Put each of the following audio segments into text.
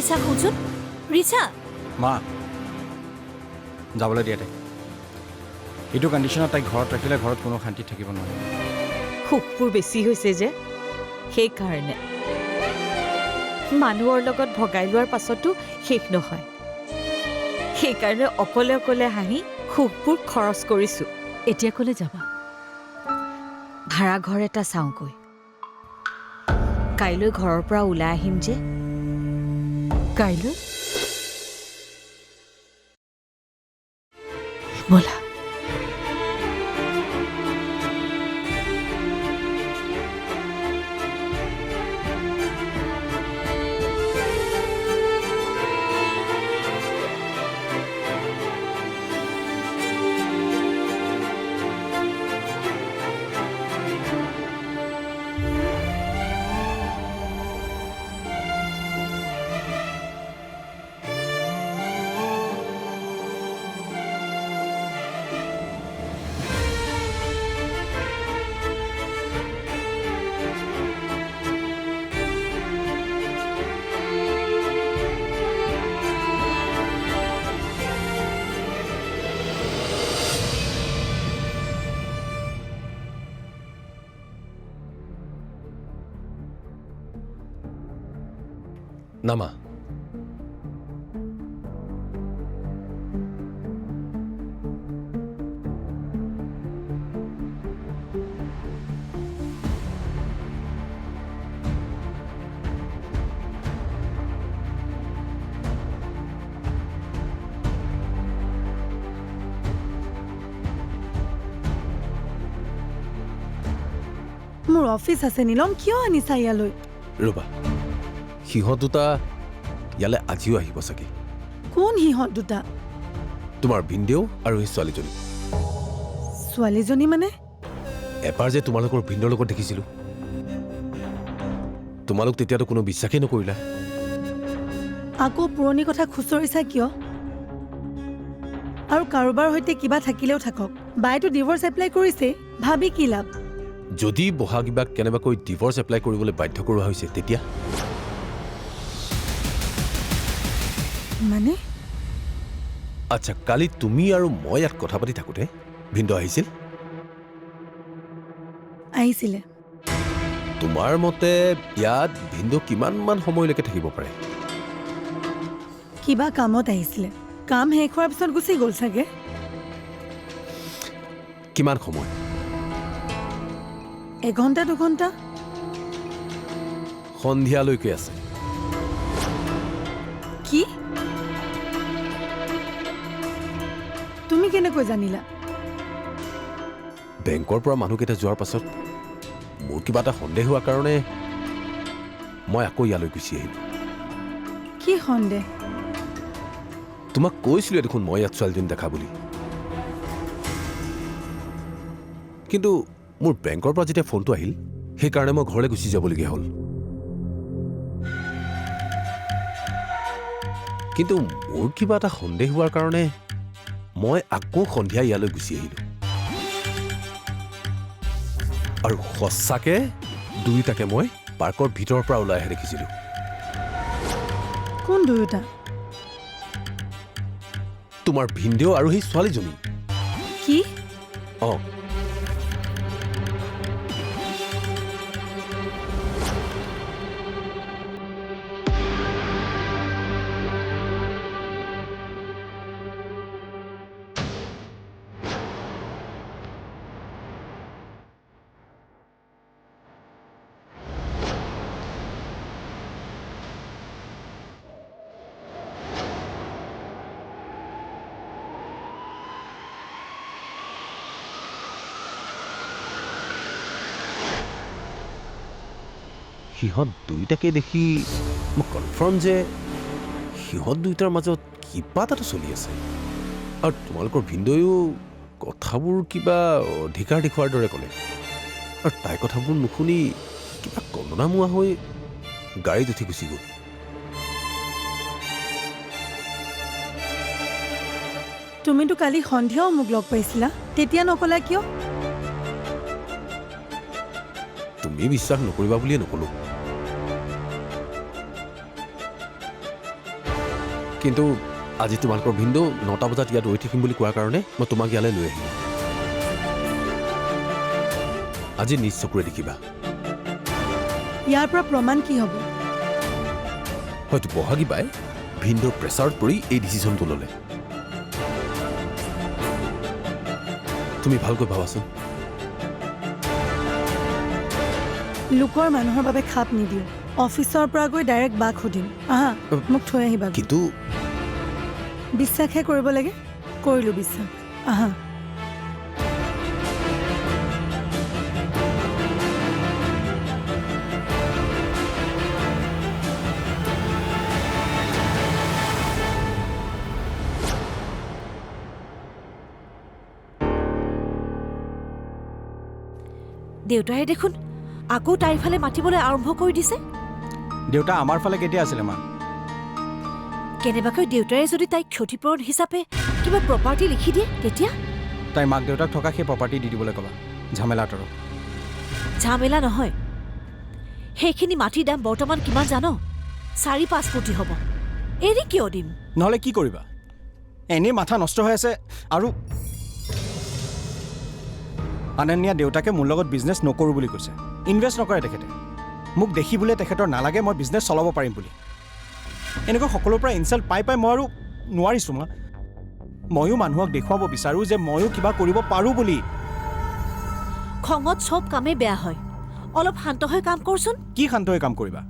ৰিচা শুনচোন ৰিচা মা যাবলৈ দিয়া তাইক এইটো কণ্ডিশ্যনত তাইক ঘৰত ৰাখিলে ঘৰত কোনো শান্তি থাকিব নোৱাৰে সুখবোৰ বেছি হৈছে যে সেইকাৰণে মানুহৰ লগত ভগাই লোৱাৰ পাছতো শেষ নহয় সেইকাৰণে অকলে অকলে হাঁহি সুখবোৰ খৰচ কৰিছো এতিয়া ক'লে যাবা ভাড়া ঘৰ এটা চাওঁগৈ কাইলৈ ঘৰৰ পৰা ওলাই আহিম যে কাইলৈ ব'লা নামা মোৰ অফিচ আছে নীলম কিয় আনিছা ইয়ালৈ ৰবা সিহঁত দুটা ইয়ালৈ আজিও আহিব চাগে কোন সিহঁত দুটা তোমাৰ ভিনদেউ আৰু এই ছোৱালীজনী ছোৱালীজনী মানে এবাৰ যে তোমালোকৰ ভিনদেউৰ লগত দেখিছিলো তোমালোক তেতিয়াতো কোনো বিশ্বাসেই নকৰিলা আকৌ পুৰণি কথা খুচৰিছা কিয় আৰু কাৰোবাৰ সৈতে কিবা থাকিলেও থাকক বাইতো ডিভোৰ্চ এপ্লাই কৰিছে ভাবি কি লাভ যদি বহাগীবাক কেনেবাকৈ ডিভোৰ্চ এপ্লাই কৰিবলৈ বাধ্য কৰোৱা হৈছে তেতিয়া মানে আচ্ছা কালি তুমি আৰু মই ইয়াত কথা পাতি থাকোঁতে ভিনদেউ আহিছিল আহিছিলে তোমাৰ মতে ইয়াত ভিনদেউ কিমানমান সময়লৈকে থাকিব পাৰে কিবা কামত আহিছিলে কাম শেষ হোৱাৰ পিছত গুচি গ'ল চাগে কিমান সময় এঘণ্টা দুঘণ্টা সন্ধিয়ালৈকে আছে কি তুমি কেনেকৈ জানিলা বেংকৰ পৰা মানুহকেইটা যোৱাৰ পাছত মোৰ কিবা এটা সন্দেহ হোৱাৰ কাৰণে মই আকৌ ইয়ালৈ গুচি আহিলোঁ কি সন্দেহ তোমাক কৈছিলোঁৱে দেখোন মই ইয়াত ছোৱালীজনী দেখা বুলি কিন্তু মোৰ বেংকৰ পৰা যেতিয়া ফোনটো আহিল সেইকাৰণে মই ঘৰলৈ গুচি যাবলগীয়া হ'ল কিন্তু মোৰ কিবা এটা সন্দেহ হোৱাৰ কাৰণে মই আকৌ সন্ধিয়া ইয়ালৈ গুচি আহিলোঁ আৰু সঁচাকে দুয়োটাকে মই পাৰ্কৰ ভিতৰৰ পৰা ওলাই আহি দেখিছিলোঁ কোন দুয়োটা তোমাৰ ভিনদেউ আৰু সেই ছোৱালীজনী কি অঁ সিহঁত দুয়োটাকে দেখি মই কনফাৰ্ম যে সিহঁত দুয়োটাৰ মাজত কিবা এটাতো চলি আছে আৰু তোমালোকৰ ভিনদেউও কথাবোৰ কিবা অধিকাৰ দেখুওৱাৰ দৰে ক'লে আৰু তাই কথাবোৰ নুশুনি কিবা কন্দনামোৱা হৈ গাড়ীত উঠি গুচি গ'ল তুমিতো কালি সন্ধিয়াও মোক লগ পাইছিলা তেতিয়া নকলা কিয় তুমি বিশ্বাস নকৰিবা বুলিয়ে নকলো কিন্তু আজি তোমালোকৰ ভিনদেউ 9টা বজাত ইয়াত ৰৈ থাকিম বুলি কোৱাৰ কাৰণে মই তোমাক ইয়ালৈ লৈ আহিলোঁ। আজি নিজ চকুৰে দেখিবা। ইয়াৰ পৰা প্ৰমাণ কি হ'ব? হয়তো বহাগী বাই ভিনদেউৰ প্ৰেছাৰত পৰি এই ডিচিশ্যনটো ল'লে। তুমি ভালকৈ ভাবাচোন। লোকৰ মানুহৰ বাবে খাপ নিদিওঁ। অফিচৰ পৰা গৈ ডাইৰেক্ট বাক সুধিম। আহা, মোক থৈ আহিবা। কিন্তু বিশ্বাসহে কৰিব লাগে, কৰিলোঁ বিশ্বাস। আহা। দেউতাই দেখোন আকৌ তাইৰ ফালে মাতিবলৈ আৰম্ভ কৰি দিছে। দেউতা আমাৰ ফালে কেতিয়া আছিলে মা? কেনেবাকৈ দেউতাৰে যদি তাইক ক্ষতিপূৰণ হিচাপে কিবা প্ৰপাৰ্টি লিখি দিয়ে তেতিয়া? তাই মাক দেউতাক থকা সেই প্ৰপাৰ্টি দি দিবলৈ ক'বা। ঝামেলা আঁতৰো। ঝামেলা নহয়। সেইখিনি মাটিৰ দাম বৰ্তমান কিমান জানো? 4-5 কোটি হ'ব। এৰি কিয় দিম? নহ'লে কি কৰিবা? এনেই মাথা নষ্ট হৈ আছে। আৰু আনন্যা দেউতাকে মোৰ লগত বিজনেছ নকৰোঁ বুলি কৈছে। ইনভেষ্ট নকৰে তেখেতে। মোক দেখি বোলে তেখেতৰ নালাগে মই বিজনেছ চলাব পাৰিম বুলি। এনেকৈ সকলোৰে পৰা ইনচাল্ট পাই পাই মই আৰু নোৱাৰিছোঁ মা। ময়ো মানুহক দেখুৱাব বিচাৰোঁ যে ময়ো কিবা কৰিব পাৰোঁ বুলি। খঙত চব কামেই বেয়া হয়। অলপ শান্ত হৈ কাম কৰচোন। কি শান্ত হৈ কাম কৰিবা?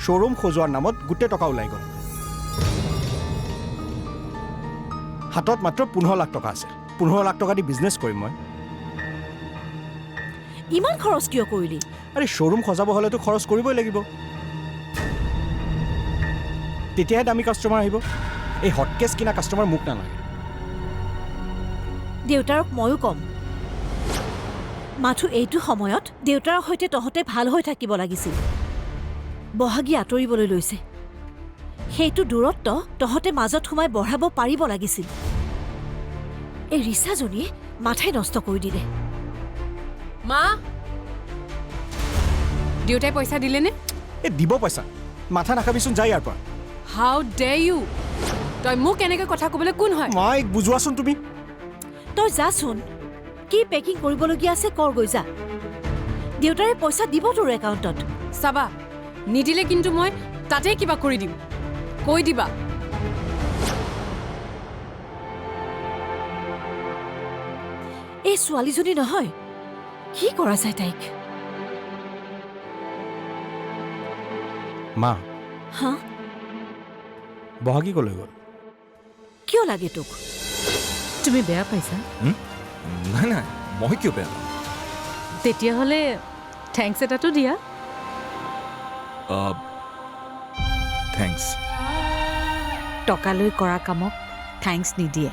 শ্ব'ৰুম সজোৱাৰ নামত গোটেই টকা ওলাই গ'ল। হাতত মাত্ৰ 15 লাখ টকা আছে। 15 লাখ টকা দি বিজনেছ কৰিম মই। ইমান খৰচ কিয় কৰিলি? আৰে শ্ব'ৰুম সজাব হ'লেতো খৰচ কৰিবই লাগিব। তেতিয়াহে দামী কাষ্টমাৰ আহিব। এই হটকেছ কিনা কাষ্টমাৰ মোক নালাগে। দেউতাৰক ময়ো কম, মাথো এইটো সময়ত দেউতাৰ সৈতে তহঁতে ভাল হৈ থাকিব লাগিছিল। বহাগী আঁতৰিবলৈ লৈছে। সেইটো দূৰত্ব তহঁতে মাজত সোমাই বঢ়াব পাৰিব লাগিছিল। এই ৰিচাজনীয়ে মাথাই নষ্ট কৰি দিলে। মা, দেউতাই পইচা দিলেনে? এই দিব পইচা। মাথা নাখাবিচোন, যাই ইয়াৰ পৰা। How dare you! তই মোক এনেকৈ কথা ক'বলৈ কোন হয়? মাইক বুজোৱাচোন তুমি। তই যাচোন, কি পেকিং কৰিবলগীয়া আছে কৰগৈ যা। দেউতাৰে পইচা দিব তোৰ একাউণ্টত। চাবা, নিদিলে কিন্তু মই তাতেই কিবা কৰি দিম। কৈ দিবা। এই ছোৱালীজনী নহয়, কি কৰা যায় তাইক? মা, হা? বহাগী ক'লৈ গ'ল? কিয় লাগে তোক? তুমি বেয়া পাইছা? নাই নাই, মই কিয় বেয়া পাম? তেতিয়াহ'লে থেংকছ এটাতো দিয়া। থেংকছ। টকালৈ কৰা কামক থেংকছ নিদিয়ে।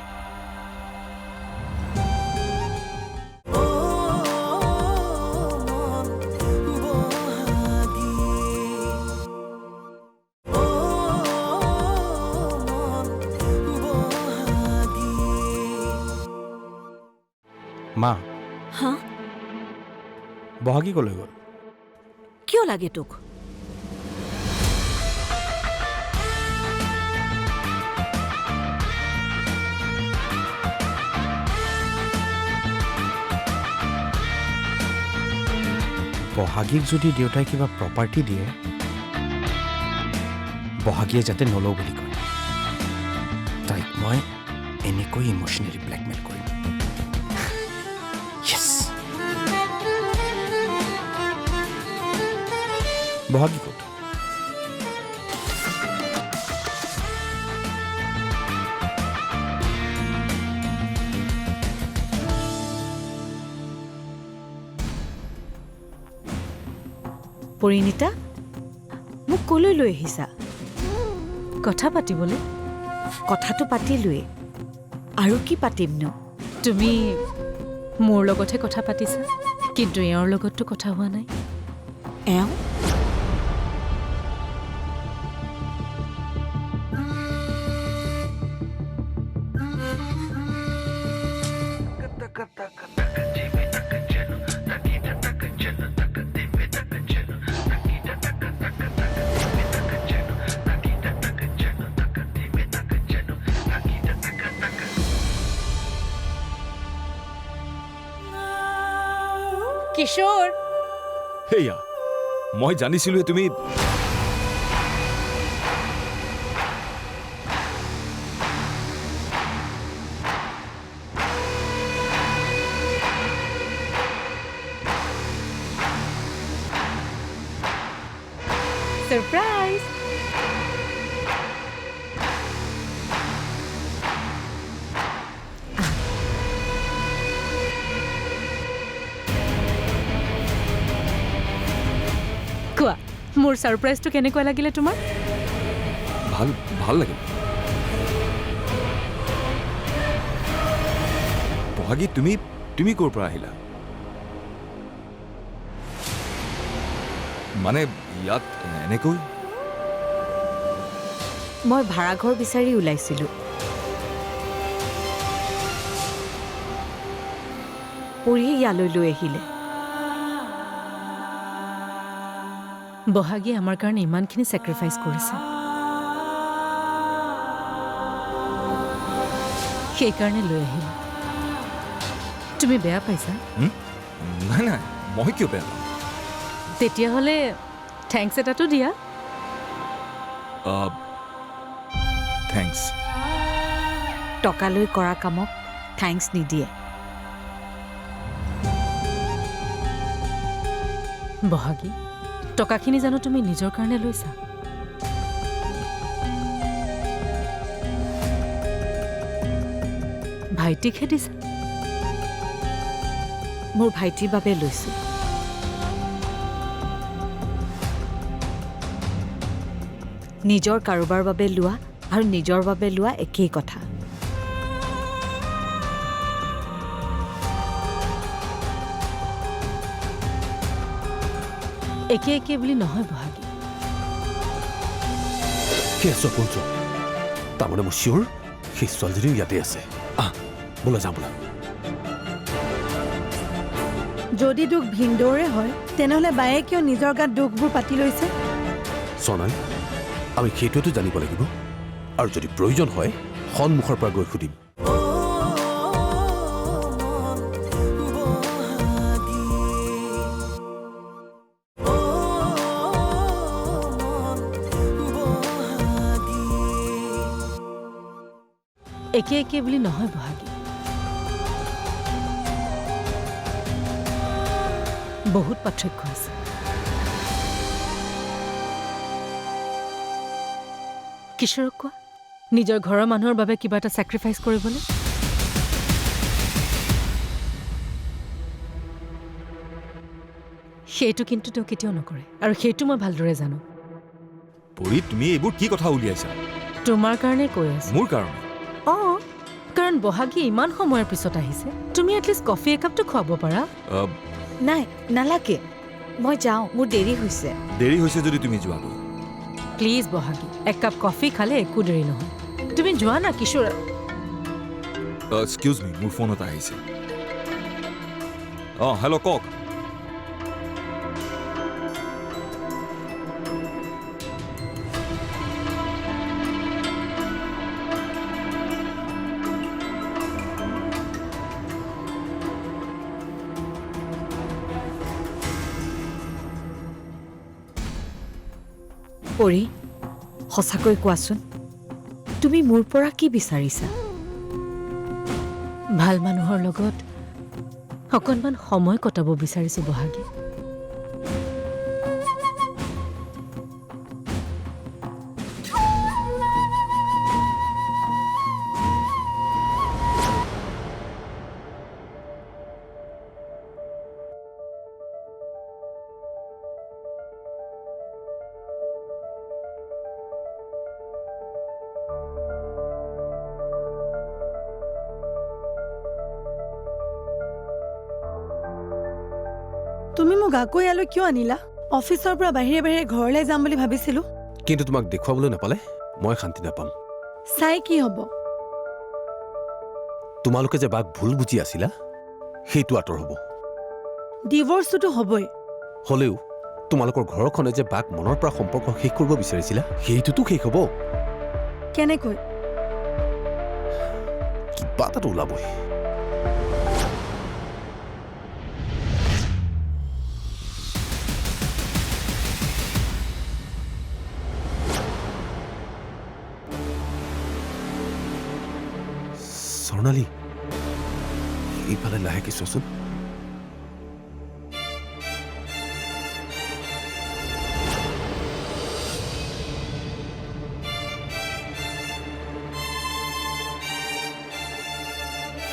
মা, হা? বহাগী ক'লৈ গ'ল? কিয় লাগে তোক? বহাগীক যদি দেউতাই কিবা প্ৰপাৰ্টি দিয়ে, বহাগীয়ে যাতে নলওঁ বুলি কয়। তাইক মই এনেকৈ ইম'চনেলি ব্লেকমেইল কৰিম। Yes! বহাগী ক'ত? পৰিণীতা, মোক কলৈ লৈ আহিছা? কথা পাতিবলৈ। কথাটো পাতিলোৱে, আৰু কি পাতিমনো? তুমি মোৰ লগতহে কথা পাতিছা, কিন্তু এওঁৰ লগততো কথা হোৱা নাই। এওঁ? কিশোৰ সেয়া মই জানিছিলোৱে তুমি সাৰপ্ৰাইজ কোৱা মোৰ ছাৰপ্ৰাইজটো কেনেকুৱা লাগিলে তোমাৰ ভাল ভাল লাগিল বহাগী তুমি তুমি ক'ৰ পৰা আহিলা মানে ইয়াত এনেকৈ মই ভাড়াঘৰ বিচাৰি ওলাইছিলোঁ পৰীয়ে ইয়ালৈ লৈ আহিলে বহাগীয়ে আমাৰ কাৰণে ইমানখিনি ছেক্ৰিফাইচ কৰিছে সেইকাৰণে লৈ আহিলোঁ তুমি বেয়া পাইছা নাই নাই মই কিয় বেয়া পাম তেতিয়াহ'লে থেংকছ এটাতো দিয়া থেংকছ টকালৈ কৰা কামক থেংকছ নিদিয়ে বহাগী টকাখিনি জানো তুমি নিজৰ কাৰণে লৈছা ভাইটিকহে দিছা মোৰ ভাইটিৰ বাবে লৈছোঁ নিজৰ কাৰোবাৰ বাবে লোৱা আৰু নিজৰ বাবে লোৱা একেই কথা একে একে বুলি নহয় বহাগী কি আছ কোন তাৰমানে মোৰ চিঞৰ সেই ছোৱালীজনীও ইয়াতে আছে বোলা যাওঁ বোলা যদি দুখ ভিনদৌৰে হয় তেনেহ'লে বায়ে কিয় নিজৰ গাত দুখবোৰ পাতি লৈছে সোণালী আমি সেইটোৱেতো জানিব লাগিব আৰু যদি প্ৰয়োজন হয় সন্মুখৰ পৰা গৈ সুধিম একে একে বুলি নহয় বহাগী বহুত পাৰ্থক্য আছে কিশোৰক কোৱা নিজৰ ঘৰৰ মানুহৰ বাবে কিবা এটা ছেক্ৰিফাইচ কৰিবলৈ সেইটো কিন্তু তেওঁ কেতিয়াও নকৰে আৰু সেইটো মই ভালদৰে জানো পৰি তুমি এইবোৰ কি কথা উলিয়াইছা তোমাৰ কাৰণে কৈ আছো মোৰ কাৰণে অঁ কাৰণ বহাগী ইমান সময়ৰ পিছত আহিছে তুমি এটলিষ্ট কফি একাপটো খুৱাব পাৰা নাই নালাগে মই যাওঁ মোৰ দেৰি হৈছে দেৰি হৈছে যদি তুমি যোৱাগৈ প্লিজ বহাগী এক কাপ কফি খালে একো দেৰি নহয় তুমি যোৱা না কিশোৰ এক্সকিউজ মি মোৰ ফোন এটা আহিছে হেল্ল' কওক পৰী সঁচাকৈ কোৱাচোন তুমি মোৰ পৰা কি বিচাৰিছা ভাল মানুহৰ লগত অকণমান সময় কটাব বিচাৰিছো বহাগী তুমি মোক আকৌ ইয়ালৈ কিয় আনিলা অফিচৰ পৰা বাহিৰে বাহিৰে ঘৰলৈ যাম বুলি ভাবিছিলোঁ কিন্তু তোমাক দেখুৱাবলৈ নাপালে মই শান্তি নাপাম চাই কি হ'ব তোমালোকে যে বাক ভুল বুজি আছিলা সেইটো আঁতৰ হ'ব ডিভৰ্চটোতো হ'বই হ'লেও তোমালোকৰ ঘৰখনে যে বাক মনৰ পৰা সম্পৰ্ক শেষ কৰিব বিচাৰিছিলা সেইটোতো শেষ হ'ব কেনেকৈ কিবা এটাতো ওলাবই স্বৰ্ণালী এইফালে লাহেকে চোৱাচোন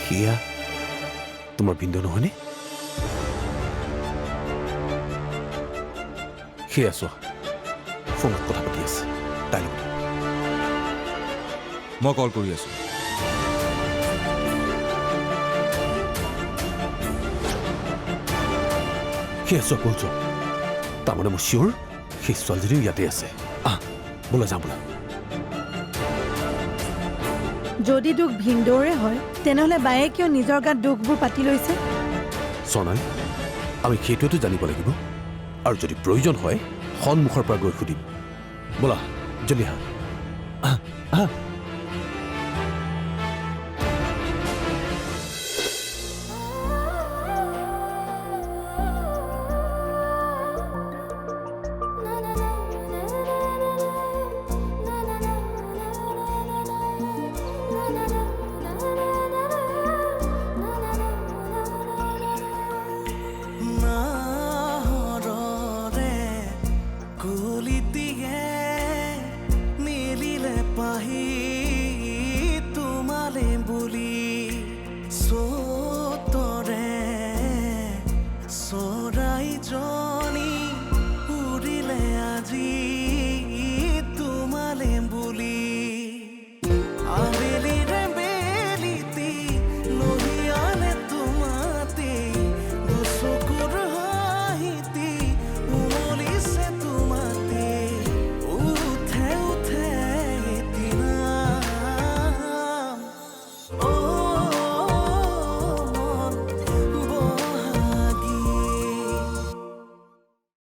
সেয়া তোমাৰ ভিন্দ নহয়নে সেয়া চোৱা ফোনত কথা পাতি আছে তাই লগত মই কল কৰি আছোঁ সেয়া চোৱা কল চোৱা তাৰমানে মোৰ চিয়ৰ সেই ছোৱালীজনীও ইয়াতে আছে বোলা যাওঁ বোলা যদি দুখ ভিনদৌৰে হয় তেনেহ'লে বায়ে কিয় নিজৰ গাত দুখবোৰ পাতি লৈছে স্বৰ্ণালী আমি সেইটোৱেতো জানিব লাগিব আৰু যদি প্ৰয়োজন হয় সন্মুখৰ পৰা গৈ সুধিম বোলা জলদি আহা